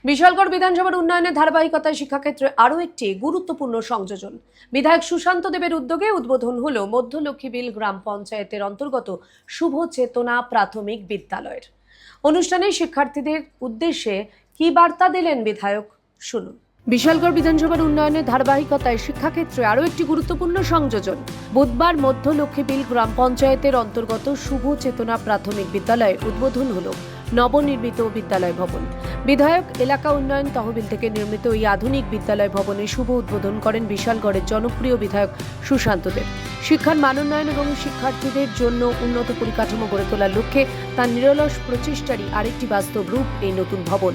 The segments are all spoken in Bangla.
বিশালগড় বিধানসভার উন্নয়নের ধারাবাহিকতায় শিক্ষাক্ষেত্রে আরও একটি গুরুত্বপূর্ণ সংযোজন। বিধায়ক সুশান্ত দেবের উদ্যোগে উদ্বোধন হলো মধ্যলক্ষ্মীবিল গ্রাম পঞ্চায়েতের অন্তর্গত শুভ চেতনা প্রাথমিক বিদ্যালয়ের। অনুষ্ঠানে শিক্ষার্থীদের উদ্দেশ্যে কি বার্তা দিলেন বিধায়ক, শুনুন। বিশালগড় বিধানসভার উন্নয়নের ধারাবাহিকতায় শিক্ষাক্ষেত্রে আরও একটি গুরুত্বপূর্ণ সংযোজন। বুধবার মধ্যলক্ষ্মীবিল গ্রাম পঞ্চায়েতের অন্তর্গত শুভ চেতনা প্রাথমিক বিদ্যালয়ে উদ্বোধন হলো নবনির্মিত বিদ্যালয় ভবন। বিধায়ক এলাকা উন্নয়ন তহবিল থেকে নির্মিত এই আধুনিক বিদ্যালয় ভবনের শুভ উদ্বোধন করেন বিশালগড়ের জনপ্রিয় বিধায়ক সুশান্ত দেব। শিক্ষার মানোন্নয়ন এবং শিক্ষার্থীদের জন্য উন্নত পরিকাঠামো গড়ে তোলার লক্ষ্যে তার নিরলস প্রচেষ্টারই আরেকটি বাস্তব রূপ এই নতুন ভবন।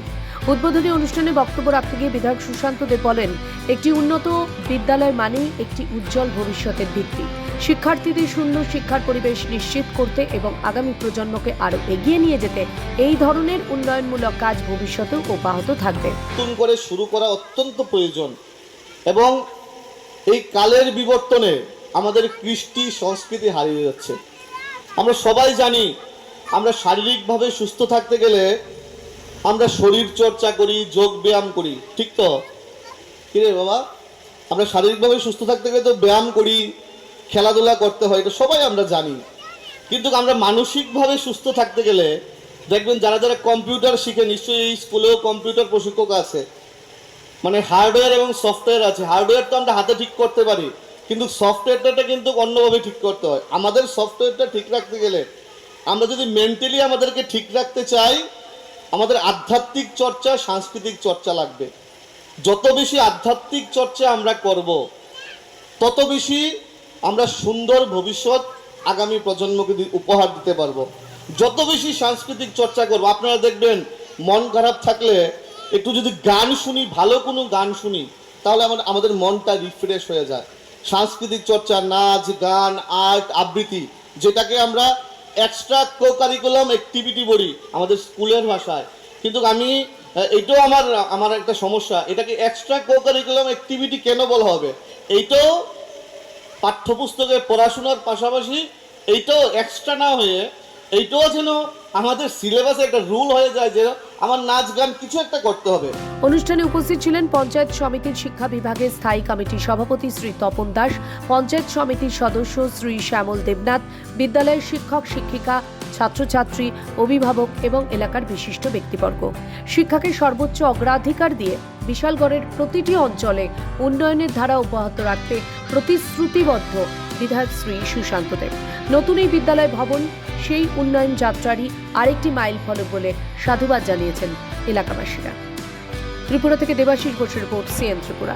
উদ্বোধনী অনুষ্ঠানে বক্তব্য রাখতে গিয়ে বিধায়ক সুশান্ত দেব বলেন, একটি উন্নত বিদ্যালয় মানেই একটি উজ্জ্বল ভবিষ্যতের ভিত্তি। শিক্ষার্থীদের সুন্দর শিক্ষার পরিবেশ নিশ্চিত করতে এবং আগামী প্রজন্মকে আরও এগিয়ে নিয়ে যেতে এই ধরনের উন্নয়নমূলক কাজ ভবিষ্যতেও অব্যাহত থাকবে। নতুন করে শুরু করা অত্যন্ত প্রয়োজন এবং এই কালের বিবর্তনে আমাদের কৃষ্টি সংস্কৃতি হারিয়ে যাচ্ছে। আমরা সবাই জানি, আমরা শারীরিকভাবে সুস্থ থাকতে গেলে আমরা শরীর চর্চা করি, যোগ ব্যায়াম করি, ঠিক তো? কিরে বাবা, আমরা শারীরিকভাবে সুস্থ থাকতে গেলে তো ব্যায়াম করি, খেলাধুলা করতে হয়, এটা সবাই আমরা জানি। কিন্তু আমরা মানসিকভাবে সুস্থ থাকতে গেলে দেখবেন যারা যারা কম্পিউটার শিখে, নিশ্চয়ই এই স্কুলেও কম্পিউটার প্রশিক্ষক আছে, মানে হার্ডওয়্যার এবং সফটওয়্যার আছে। হার্ডওয়্যার তো আমরা হাতে ঠিক করতে পারি, কিন্তু সফটওয়্যারটা কিন্তু অন্যভাবে ঠিক করতে হয়। আমাদের সফটওয়্যারটা ঠিক রাখতে গেলে আমরা যদি মেন্টালি আমাদেরকে ঠিক রাখতে চাই, আমাদের আধ্যাত্মিক চর্চা, সাংস্কৃতিক চর্চা লাগবে। যত বেশি আধ্যাত্মিক চর্চা আমরা করব, তত বেশি আমরা সুন্দর ভবিষ্যৎ আগামী প্রজন্মকে উপহার দিতে পারবো। যত বেশি সাংস্কৃতিক চর্চা করবো, আপনারা দেখবেন মন খারাপ থাকলে একটু যদি গান শুনি, ভালো কোনো গান শুনি, তাহলে আমাদের মনটা রিফ্রেশ হয়ে যায়। সাংস্কৃতিক চর্চা, নাচ, গান, আর্ট, আবৃত্তি, যেটাকে আমরা এক্সট্রা কো কারিকুলাম অ্যাক্টিভিটি বলি আমাদের স্কুলের ভাষায়, কিন্তু এইটাও আমার একটা সমস্যা, এটাকে এক্সট্রা কো কারিকুলাম অ্যাক্টিভিটি কেন বলা হবে? এইটাও পাঠ্যপুস্তকে পড়াশোনার পাশাপাশি এইটাও এক্সট্রা না হয়ে এইটাও যেন আমাদের সিলেবাসে একটা রুল হয়ে যায় যে আমার নাচ গান কিছু একটা করতে হবে। অনুষ্ঠানে উপস্থিত ছিলেন পঞ্চায়েত সমিতির শিক্ষা বিভাগের স্থায়ী কমিটির সভাপতি শ্রী তপন দাস, পঞ্চায়েত সমিতির সদস্য শ্রী শ্যামল দেবনাথ, বিদ্যালয়ের শিক্ষক শিক্ষিকা, ছাত্রছাত্রী, অভিভাবক এবং এলাকার বিশিষ্ট ব্যক্তিবর্গ। শিক্ষাকে সর্বোচ্চ অগ্রাধিকার দিয়ে বিশালগড়ের প্রতিটি অঞ্চলে উন্নয়নের ধারা অব্যাহত রাখতে প্রতিশ্রুতিবদ্ধ বিধায়ক শ্রী সুশান্ত দেব। নতুন এই বিদ্যালয় ভবন সেই উন্নয়ন যাত্রারই আরেকটি মাইল ফলক বলে সাধুবাদ জানিয়েছেন এলাকাবাসীরা। ত্রিপুরা থেকে দেবাশিস ঘোষের রিপোর্ট, সিএন ত্রিপুরা।